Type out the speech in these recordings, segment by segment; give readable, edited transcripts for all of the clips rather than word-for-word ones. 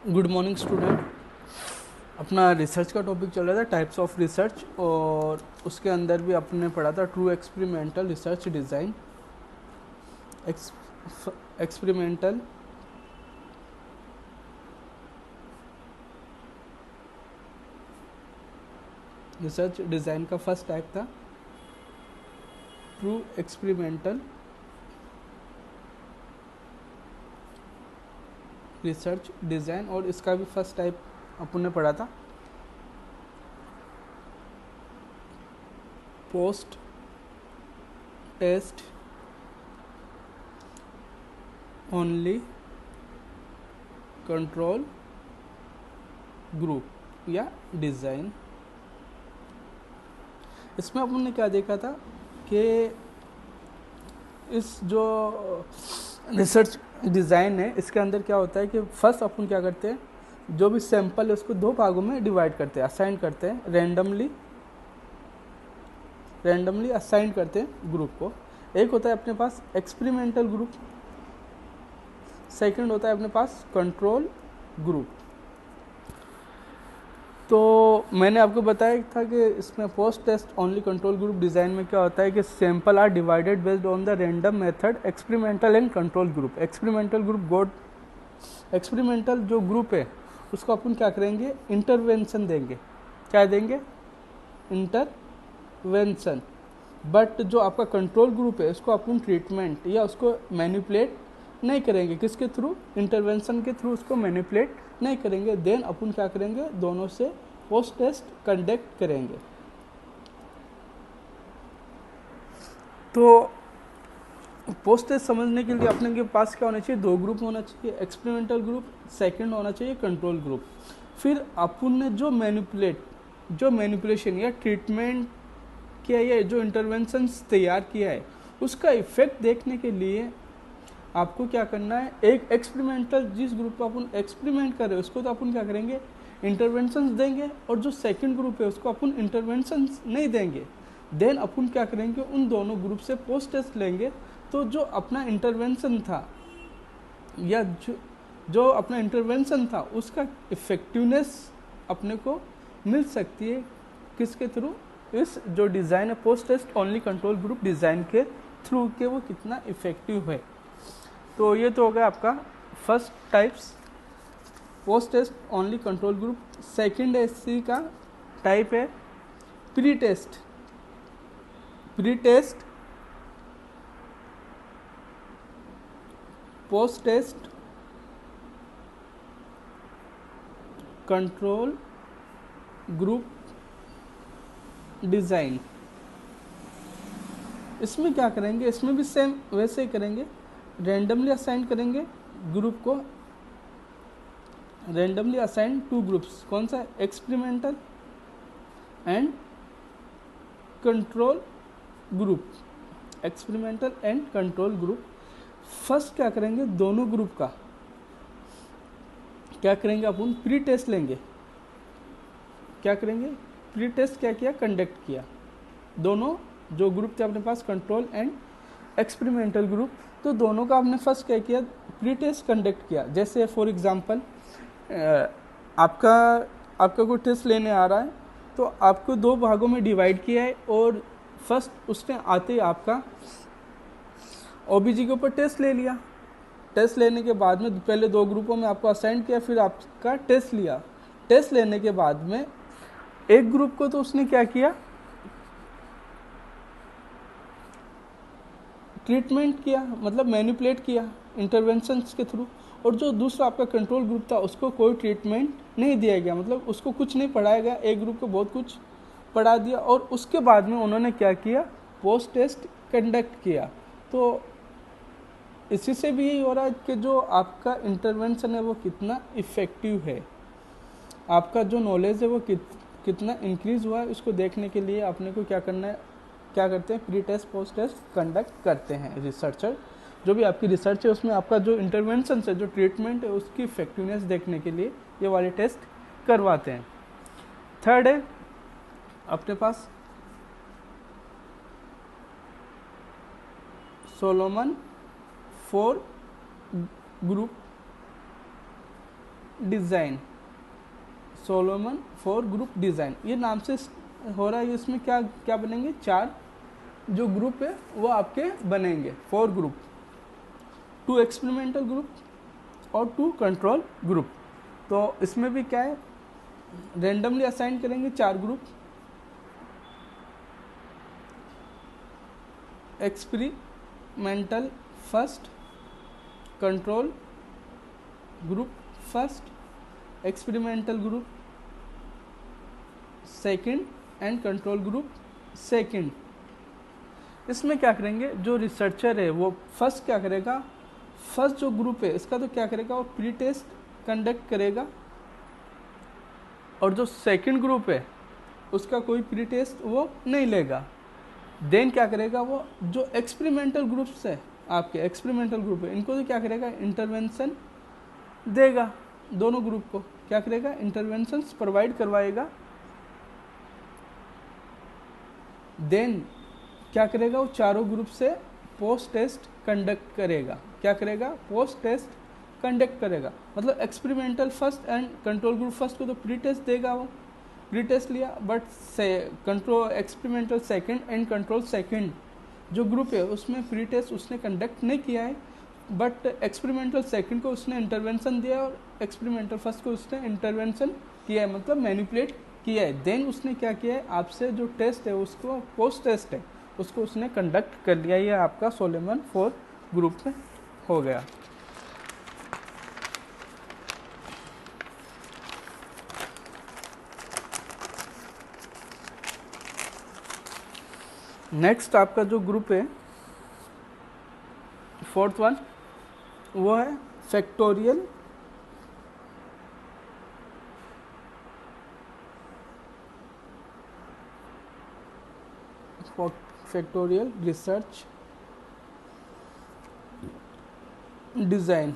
Good morning student. अपना research का topic चल रहा था, टाइप्स ऑफ रिसर्च, और उसके अंदर भी अपने पढ़ा था true experimental research design, experimental research design का फर्स्ट टाइप था ट्रू एक्सपेरिमेंटल रिसर्च डिज़ाइन, और इसका भी फर्स्ट टाइप अपन ने पढ़ा था post test only control group या डिज़ाइन। इसमें अपन ने क्या देखा था कि इस जो रिसर्च डिज़ाइन है इसके अंदर क्या होता है कि फर्स्ट अपन क्या करते हैं, जो भी सैंपल है उसको दो भागों में डिवाइड करते हैं, असाइन करते हैं, रैंडमली असाइन करते हैं ग्रुप को। एक होता है अपने पास एक्सपेरिमेंटल ग्रुप, सेकंड होता है अपने पास कंट्रोल ग्रुप। तो मैंने आपको बताया था कि इसमें post test only control group design में क्या होता है कि sample are divided based on the random method experimental and control group. Experimental जो ग्रुप है उसको अपन क्या करेंगे, इंटरवेंशन देंगे। क्या देंगे? इंटरवेंशन। बट जो आपका कंट्रोल ग्रुप है उसको अपन ट्रीटमेंट या उसको मैनिपुलेट नहीं करेंगे। किसके थ्रू? इंटरवेंशन के थ्रू उसको मैनिपुलेट नहीं करेंगे। देन अपन क्या करेंगे, दोनों से पोस्ट टेस्ट कंडक्ट करेंगे। तो पोस्ट टेस्ट समझने के लिए अपने के पास क्या होना चाहिए, दो ग्रुप होना चाहिए, एक्सपेरिमेंटल ग्रुप, सेकंड होना चाहिए कंट्रोल ग्रुप। फिर अपन ने जो मैनिपुलेशन या ट्रीटमेंट किया या जो इंटरवेंशन तैयार किया है उसका इफेक्ट देखने के लिए आपको क्या करना है, एक एक्सपेरिमेंटल जिस ग्रुप पर अपन एक्सपेरिमेंट कर रहे हैं उसको तो अपन क्या करेंगे, इंटरवेंशंस देंगे, और जो सेकंड ग्रुप है उसको अपन इंटरवेंशंस नहीं देंगे। देन अपन क्या करेंगे, उन दोनों ग्रुप से पोस्ट टेस्ट लेंगे। तो जो अपना इंटरवेंशन था या जो अपना इंटरवेंशन था उसका इफेक्टिवनेस अपने को मिल सकती है। किसके थ्रू? इस जो डिज़ाइन है post test only control group design के थ्रू के वो कितना इफेक्टिव है। तो ये तो हो गया आपका first types post test only control group. Second एससी का टाइप है pre test post test control group design. इसमें क्या करेंगे, इसमें भी सेम वैसे ही करेंगे, रैंडमली असाइन करेंगे ग्रुप को, रैंडमली असाइन टू ग्रुप्स। कौन सा? Experimental and control group, experimental and control group. First क्या करेंगे, दोनों ग्रुप का क्या करेंगे, अपन प्री टेस्ट लेंगे। क्या करेंगे? प्री टेस्ट क्या किया, कंडक्ट किया। दोनों जो ग्रुप थे अपने पास, कंट्रोल एंड एक्सपेरिमेंटल ग्रुप, तो दोनों का आपने फर्स्ट क्या किया, प्री टेस्ट कंडक्ट किया। जैसे फॉर एग्जांपल आपका कोई टेस्ट लेने आ रहा है तो आपको दो भागों में डिवाइड किया है, और फर्स्ट उसने आते ही आपका ओबीजी के ऊपर टेस्ट ले लिया। टेस्ट लेने के बाद में पहले दो ग्रुपों में आपको असाइन किया, फिर आपका टेस्ट लिया। टेस्ट लेने के बाद में एक ग्रुप को तो उसने क्या किया, ट्रीटमेंट किया, मतलब मैनिपुलेट किया इंटरवेंशंस के थ्रू, और जो दूसरा आपका कंट्रोल ग्रुप था उसको कोई ट्रीटमेंट नहीं दिया गया, मतलब उसको कुछ नहीं पढ़ाया गया। एक ग्रुप को बहुत कुछ पढ़ा दिया, और उसके बाद में उन्होंने क्या किया, पोस्ट टेस्ट कंडक्ट किया। तो इसी से भी यही हो रहा है कि जो आपका इंटरवेंशन है वो कितना इफ़ेक्टिव है, आपका जो नॉलेज है वो कितना इंक्रीज हुआ है, उसको देखने के लिए अपने को क्या करना है, क्या करते हैं, pre test post test conduct करते हैं रिसर्चर। जो भी आपकी रिसर्च है उसमें आपका जो इंटरवेंशन है, जो ट्रीटमेंट है, उसकी इफेक्टिवनेस देखने के लिए ये वाले टेस्ट करवाते हैं। थर्ड है अपने पास Solomon 4 group design, Solomon four group design, ये नाम से हो रहा है। इसमें क्या क्या बनेंगे, 4 जो ग्रुप है वो आपके बनेंगे, 4 ग्रुप, 2 एक्सपेरिमेंटल ग्रुप और 2 कंट्रोल ग्रुप। तो इसमें भी क्या है, रेंडमली असाइन करेंगे 4 group, experimental first, control group first, experimental group second and control group second. इसमें क्या करेंगे, जो रिसर्चर है वो फर्स्ट क्या करेगा, फर्स्ट जो ग्रुप है इसका तो क्या करेगा, वो प्री टेस्ट कंडक्ट करेगा, और जो सेकंड ग्रुप है उसका कोई प्री टेस्ट वो नहीं लेगा। देन क्या करेगा, वो जो एक्सपेरिमेंटल ग्रुप्स है, आपके एक्सपेरिमेंटल ग्रुप है, इनको तो क्या करेगा, इंटरवेंशन देगा, दोनों ग्रुप को क्या करेगा, इंटरवेंशन प्रोवाइड करवाएगा। देन क्या करेगा, वो चारों ग्रुप से पोस्ट टेस्ट कंडक्ट करेगा। क्या करेगा, पोस्ट टेस्ट कंडक्ट करेगा। मतलब experimental first and control group first को तो प्री टेस्ट देगा, वो प्री टेस्ट लिया, but control experimental second and control second जो ग्रुप है उसमें प्री टेस्ट उसने कंडक्ट नहीं किया है, बट एक्सपेरिमेंटल सेकंड को उसने इंटरवेंशन दिया और एक्सपेरिमेंटल फर्स्ट को उसने इंटरवेंशन किया है, मतलब मैनिपुलेट किया है। देन उसने क्या किया है, आपसे जो टेस्ट है उसको पोस्ट टेस्ट है उसको उसने कंडक्ट कर लिया। ये आपका सोलोमन 4 ग्रुप में हो गया। नेक्स्ट आपका जो ग्रुप है 4th वन, वो है factorial research design.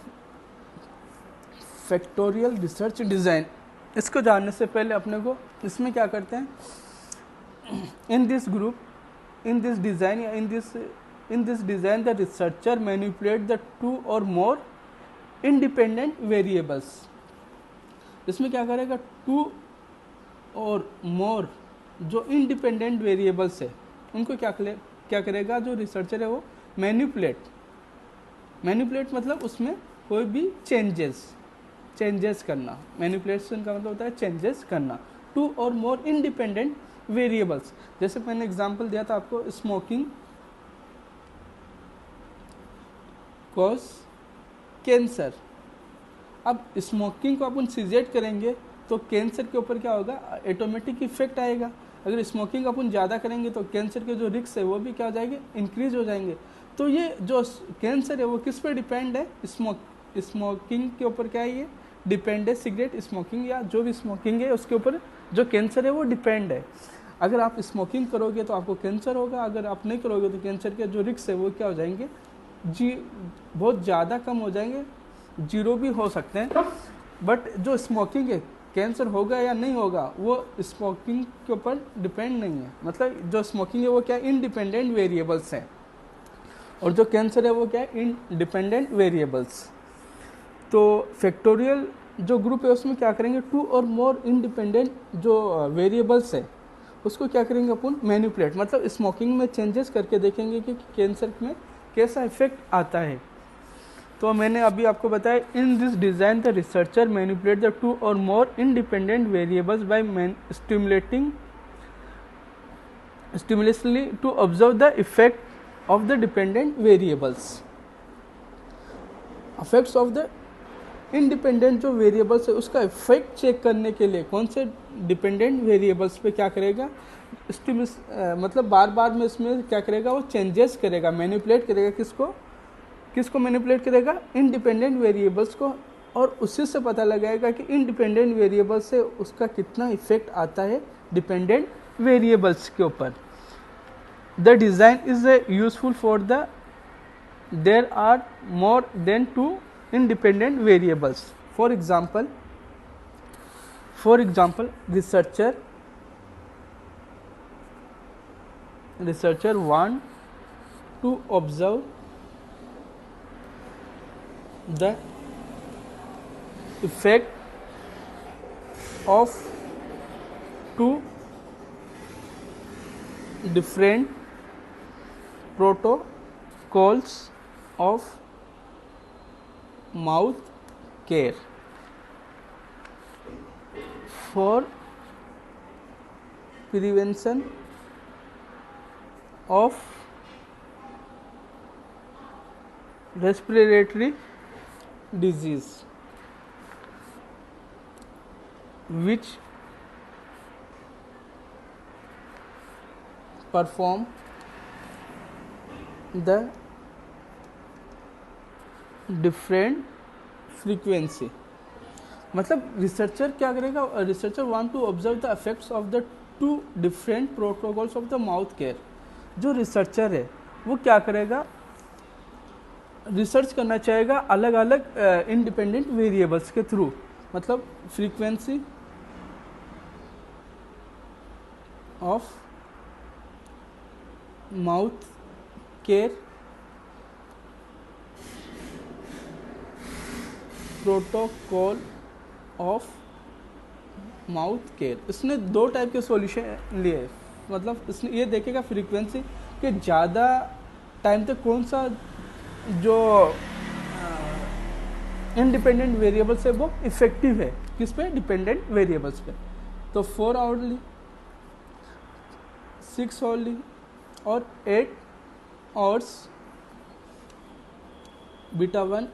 Factorial research design, इसको जानने से पहले अपने को इसमें क्या करते हैं, in this group, in this design the researcher manipulate the 2 or more independent variables। इसमें क्या करेगा, 2 और more जो independent variables है उनको क्या करेगा, जो रिसर्चर है वो मैनिपुलेट मतलब उसमें कोई भी चेंजेस करना। मैनिपुलेशन का मतलब होता है चेंजेस करना। 2 और मोर इंडिपेंडेंट वेरिएबल्स, जैसे मैंने एग्जांपल दिया था आपको, स्मोकिंग कॉज कैंसर। अब स्मोकिंग को अपन सिजेट करेंगे तो कैंसर के ऊपर क्या होगा, ऑटोमेटिक इफेक्ट आएगा। अगर स्मोकिंग अपन ज़्यादा करेंगे तो कैंसर के जो रिस्क है वो भी क्या हो जाएंगे, इंक्रीज हो जाएंगे। तो ये जो कैंसर है वो किस पे डिपेंड है, स्मोकिंग के ऊपर क्या है, ये डिपेंड है। सिगरेट स्मोकिंग या जो भी स्मोकिंग है उसके ऊपर जो कैंसर है वो डिपेंड है। अगर आप स्मोकिंग करोगे तो आपको कैंसर होगा, अगर आप नहीं करोगे तो कैंसर के जो रिस्क है वो क्या हो जाएंगे, बहुत ज़्यादा कम हो जाएंगे, 0 भी हो सकते हैं। बट जो स्मोकिंग है, कैंसर होगा या नहीं होगा वो स्मोकिंग के ऊपर डिपेंड नहीं है। मतलब जो स्मोकिंग है वो क्या, इंडिपेंडेंट वेरिएबल्स हैं, और जो कैंसर है वो क्या है, इंडिपेंडेंट वेरिएबल्स। तो फैक्टोरियल जो ग्रुप है उसमें क्या करेंगे, 2 और मोर इंडिपेंडेंट जो वेरिएबल्स है उसको क्या करेंगे अपन, मैनिपुलेट, मतलब स्मोकिंग में चेंजेस करके देखेंगे कि कैंसर में कैसा इफेक्ट आता है। तो मैंने अभी आपको बताया, in this design the researcher manipulate the 2 और more independent variables by stimulusly to observe the effect of the dependent variables. Effects of the independent जो वेरिएबल्स है उसका इफेक्ट चेक करने के लिए कौन से डिपेंडेंट वेरिएबल्स पे क्या करेगा, मतलब बार बार में इसमें क्या करेगा, वो चेंजेस करेगा, मैनिपुलेट करेगा। किसको मैनिपुलेट करेगा, इंडिपेंडेंट वेरिएबल्स को, और उसी से पता लगाएगा कि इंडिपेंडेंट वेरिएबल्स से उसका कितना इफेक्ट आता है डिपेंडेंट वेरिएबल्स के ऊपर। The design is useful for there are more than 2 independent variables. For example, researcher want to observe the effect of two different protocols of mouth care for prevention of respiratory disease, which perform the different frequency. मतलब researcher क्या करेगा, researcher want to observe the effects of the two different protocols of the mouth care. जो researcher है वो क्या करेगा, research करना चाहेगा अलग अलग इंडिपेंडेंट वेरिएबल्स के थ्रू. मतलब frequency of mouth care protocol of mouth care. इसने दो टाइप के सॉल्यूशन लिए. मतलब इसने ये देखेगा फ्रीक्वेंसी कि ज़्यादा टाइम तक कौन सा जो इंडिपेंडेंट वेरिएबल्स है वो इफेक्टिव है, किस पे, डिपेंडेंट वेरिएबल्स पे. तो 4 आवरली, 6 आवरली और 8 आवर्स, बीटा 1,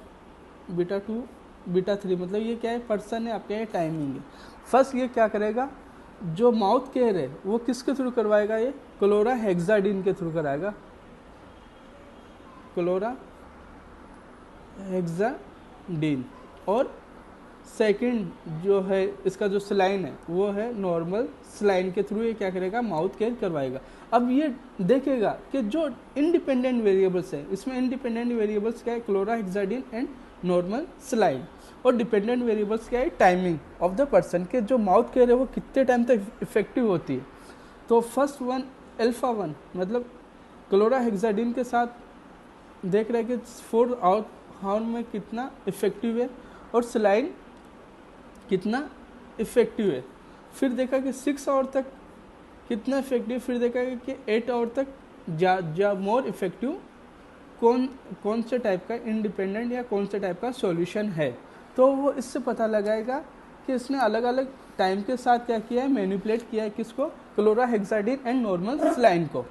बीटा 2, बीटा 3. मतलब ये क्या है, पर्सन है आपके, टाइमिंग है. फर्स्ट ये क्या करेगा, जो माउथ केयर है वो किसके थ्रू करवाएगा, ये क्लोराहेक्साडिन के थ्रू कराएगा. क्लोराहेक्साडिन. और सेकंड जो है इसका जो सलाइन है वो है नॉर्मल सलाइन के थ्रू ये क्या करेगा, माउथ केयर करवाएगा. अब ये देखेगा कि जो इंडिपेंडेंट वेरिएबल्स है, इसमें इंडिपेंडेंट वेरिएबल्स क्या है, क्लोराहेक्साडिन एंड नॉर्मल सलाइन. और डिपेंडेंट वेरिएबल्स क्या है, टाइमिंग ऑफ द पर्सन के जो माउथ केयर है वो कितने टाइम तक इफेक्टिव होती है. तो फर्स्ट वन अल्फा 1 मतलब क्लोराहेक्साडिन के साथ देख रहे हैं कि 4 आवर में कितना इफेक्टिव है और सलाइन कितना इफेक्टिव है. फिर देखा कि 6 आवर तक कितना इफेक्टिव. फिर देखा कि 8 आवर तक मोर इफेक्टिव कौन से टाइप का इंडिपेंडेंट या कौन से टाइप का सॉल्यूशन है. तो वो इससे पता लगाएगा कि इसने अलग अलग टाइम के साथ क्या किया है, मैनिपुलेट किया है किसको, क्लोराहेक्साडिन एंड नॉर्मल सलाइन को.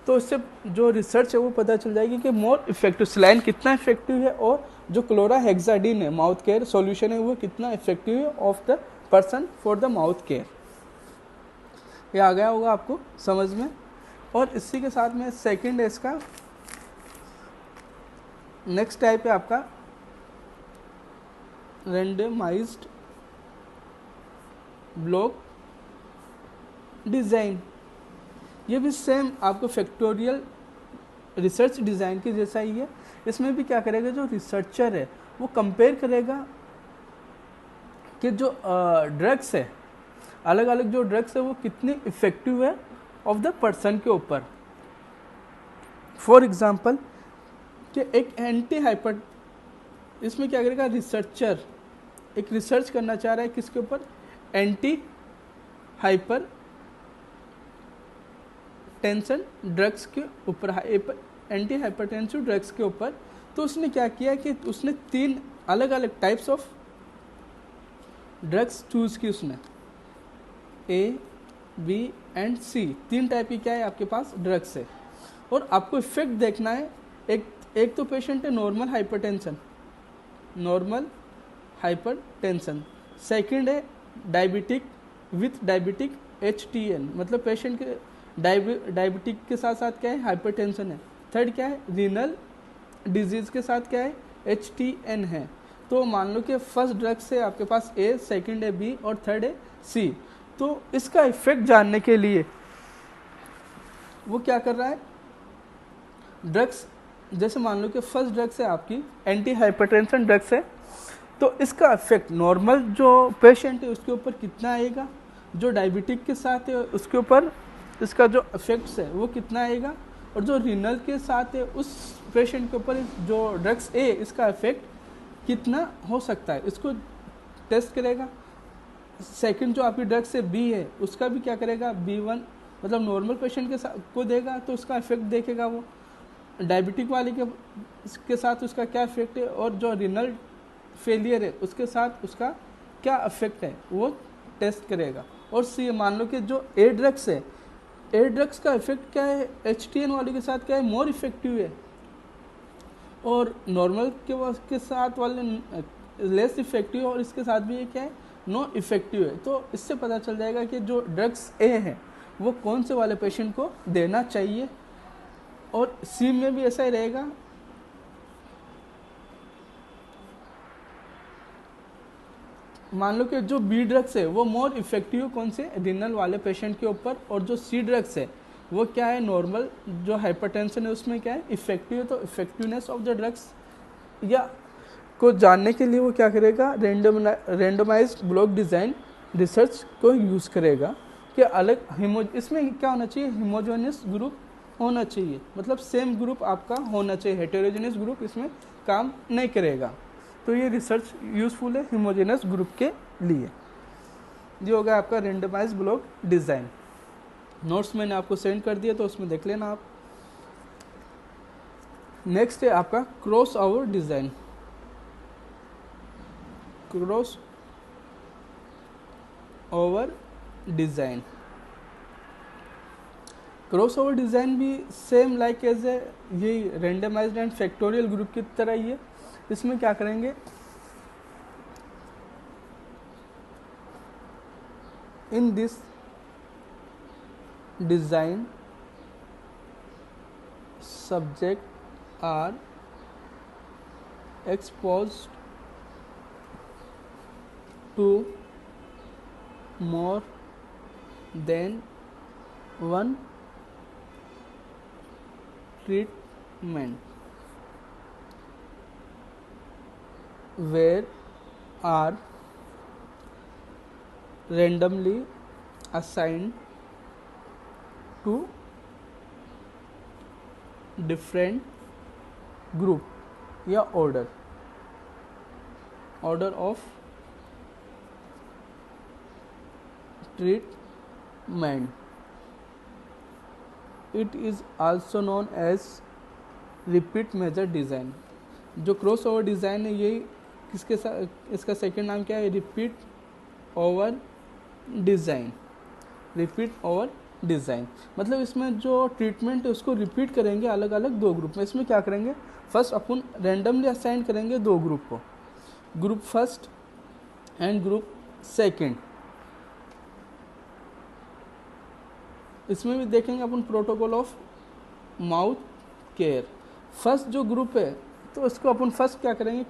तो इससे जो रिसर्च है वो पता चल जाएगी कि मोर इफेक्टिव सलाइन कितना इफेक्टिव है और जो क्लोराहेक्साडिन है माउथ केयर सॉल्यूशन है वो कितना इफेक्टिव है of the person for the mouth care. ये आ गया होगा आपको समझ में. और इसी के साथ में सेकंड है इसका, नेक्स्ट टाइप है आपका रेंडमाइज्ड ब्लॉक डिज़ाइन. ये भी सेम आपको फैक्टोरियल रिसर्च डिज़ाइन के जैसा ही है. इसमें भी क्या करेगा, जो रिसर्चर है वो कंपेयर करेगा कि जो ड्रग्स है, अलग अलग जो ड्रग्स है वो कितने इफेक्टिव है ऑफ द पर्सन के ऊपर. फॉर एग्जांपल कि एक एंटी हाइपर, इसमें क्या करेगा, रिसर्चर एक रिसर्च करना चाह रहा है किसके ऊपर, एंटी हाइपर टेंशन ड्रग्स के ऊपर, एंटी हाइपरटेंसिव ड्रग्स के ऊपर. तो उसने क्या किया कि उसने 3 अलग अलग टाइप्स ऑफ ड्रग्स चूज की. उसने ए, बी एंड सी 3 टाइप की क्या है आपके पास ड्रग्स है. और आपको इफेक्ट देखना है. एक तो पेशेंट है नॉर्मल हाइपरटेंशन. सेकंड है डायबिटिक विथ डायबिटिक HTN, मतलब पेशेंट के डायबिटिक के साथ साथ क्या है, हाइपरटेंशन है. थर्ड क्या है, रीनल डिजीज़ के साथ क्या है, HTN है. तो मान लो कि फर्स्ट ड्रग्स है आपके पास A, सेकंड है B और थर्ड है C. तो इसका इफेक्ट जानने के लिए वो क्या कर रहा है, ड्रग्स जैसे मान लो कि फर्स्ट ड्रग्स है आपकी एंटी हाइपरटेंशन ड्रग्स है, तो इसका इफेक्ट नॉर्मल जो पेशेंट है उसके ऊपर कितना आएगा, जो डायबिटिक के साथ है उसके ऊपर इसका जो इफेक्ट्स है वो कितना आएगा, और जो रीनल के साथ है उस पेशेंट के ऊपर जो ड्रग्स ए इसका इफेक्ट कितना हो सकता है, इसको टेस्ट करेगा. सेकंड जो आपकी ड्रग से बी है उसका भी क्या करेगा, B1 मतलब नॉर्मल पेशेंट के साथ को देगा तो उसका इफेक्ट देखेगा वो, डायबिटिक वाले के साथ उसका क्या इफेक्ट है, और जो रिनल फेलियर है उसके साथ उसका क्या इफेक्ट है वो टेस्ट करेगा। और सी मान लो कि जो ए ड्रग्स है, ए ड्रग्स का इफेक्ट क्या है, HTN वाले के साथ क्या है, मोर इफेक्टिव है, और नॉर्मल के साथ वाले लेस इफेक्टिव है, और इसके साथ भी ये क्या है, नो इफेक्टिव है। तो इससे पता चल जाएगा कि जो ड्रग्स ए है वो कौन से वाले पेशेंट को देना चाहिए। और सी में भी ऐसा ही रहेगा, मान लो कि जो बी ड्रग्स है वो मोर इफेक्टिव कौन से, रिनल वाले पेशेंट के ऊपर, और जो सी ड्रग्स है वो क्या है, नॉर्मल जो हाइपरटेंशन है उसमें क्या है, इफेक्टिव है। तो इफेक्टिवनेस ऑफ द ड्रग्स या को जानने के लिए वो क्या करेगा, रेंडमाइज्ड ब्लॉक डिज़ाइन रिसर्च को यूज़ करेगा कि अलग इसमें क्या होना चाहिए, हिमोजेनियस ग्रुप होना चाहिए, मतलब सेम ग्रुप आपका होना चाहिए, हेटेरोजेनियस ग्रुप इसमें काम नहीं करेगा। तो ये रिसर्च यूज़फुल है हिमोजेनियस ग्रुप के लिए। ये हो गया आपका रेंडमाइज ब्लॉक डिज़ाइन। नोट्स मैंने आपको सेंड कर दिया तो उसमें देख लेना आप। नेक्स्ट है आपका cross over design. Cross over design, cross over design भी सेम लाइक एज ए यही रेंडमाइज्ड एंड फैक्टोरियल ग्रुप की तरह ही है। इसमें क्या करेंगे, in this design subject are exposed to more than one treatment where are randomly assigned to different group या order of treatment. It is also known as repeat measure design. जो cross over design है यही किसके साथ, इसका second नाम क्या है, repeat over design. Repeat over design मतलब इसमें जो ट्रीटमेंट है उसको रिपीट करेंगे अलग अलग दो ग्रुप में। इसमें क्या करेंगे, फर्स्ट अपन रैंडमली असाइन करेंगे दो ग्रुप को, group first and group second. इसमें भी देखेंगे अपन protocol of mouth care. First जो ग्रुप है तो उसको अपन फर्स्ट क्या करेंगे,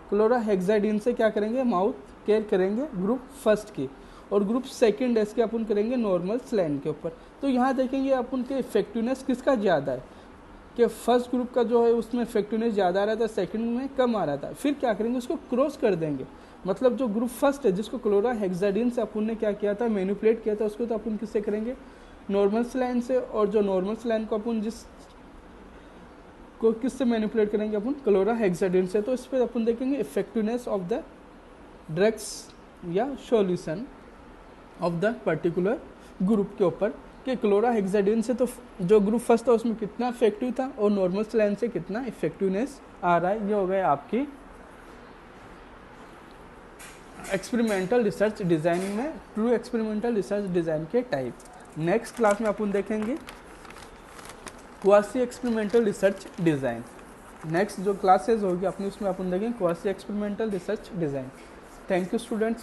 क्लोराहेक्साडिन से क्या करेंगे, माउथ केयर करेंगे ग्रुप फर्स्ट की, और ग्रुप सेकंड इसके अपन करेंगे नॉर्मल सलाइन के ऊपर। तो यहाँ देखेंगे अपन के इफेक्टिवनेस किसका ज़्यादा है, कि फर्स्ट ग्रुप का जो है उसमें इफेक्टिवनेस ज़्यादा आ रहा था, सेकंड में कम आ रहा था। फिर क्या करेंगे, उसको क्रॉस कर देंगे, मतलब जो ग्रुप फर्स्ट है जिसको क्लोराहेक्साडिन से अपन ने क्या किया था, मैनिपुलेट किया था, उसको तो अपन किससे करेंगे, नॉर्मल सलाइन से, और जो नॉर्मल सलाइन को अपन किससे मैनिपुलेट करेंगे, अपन क्लोराहेक्साडिन से। तो इस पर अपन देखेंगे इफेक्टिवनेस ऑफ द ड्रग्स या solution of the particular group के ऊपर, कि क्लोराहेक्साडिन से तो जो ग्रुप फर्स्ट था उसमें कितना इफेक्टिव था और नॉर्मल सलाइन से कितना इफेक्टिवनेस आ रहा है। ये हो गए आपकी एक्सपेरिमेंटल रिसर्च डिज़ाइन में ट्रू एक्सपेरिमेंटल रिसर्च डिज़ाइन के टाइप। नेक्स्ट क्लास में अपन देखेंगे quasi experimental research design. Next जो क्लासेज होगी अपनी उसमें अपन देखेंगे quasi experimental research design. Thank you students.